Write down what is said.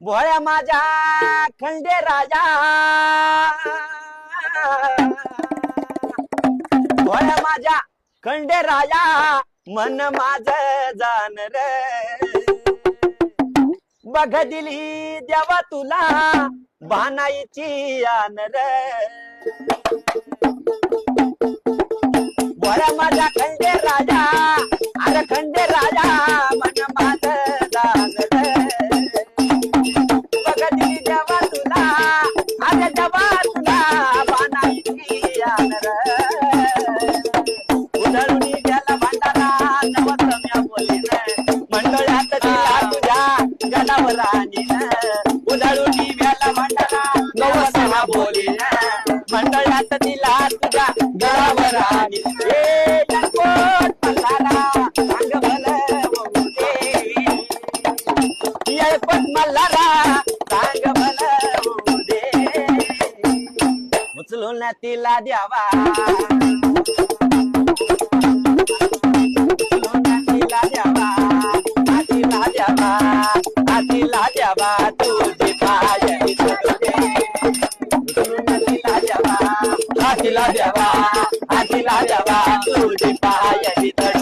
भोळ्या माझ्या खंडे राजा, भोळ्या माझ्या खंडे राजा, मन माझ जान रे. बघ दिली देवा तुला बाणाईची आन रे. भोळ्या माझ्या खंडे राजा, अरे खंडे राजा, मन माझ जान रे. बघ दिली देवा तुला, अरे देवा तुला बाणाईची आन रे. उधळून गेला भांडारा नवसम्या बोलीन, मंडळात दिला तुझ्या गडावर आणीन. उधळून गेला भांडारा नवसम्या बोलीन, मंडळात दिला तुझ्या गडावर आणीन. ए लंगोट मल्हारा सांग भलं होऊ दे, येळकोट मल्हारा सांग भलं होऊ दे. उचलून तिला द्यावा, आतीला द्यावा तुझे पाय विसरते. आतीला द्यावा तुझे पाय विसरते.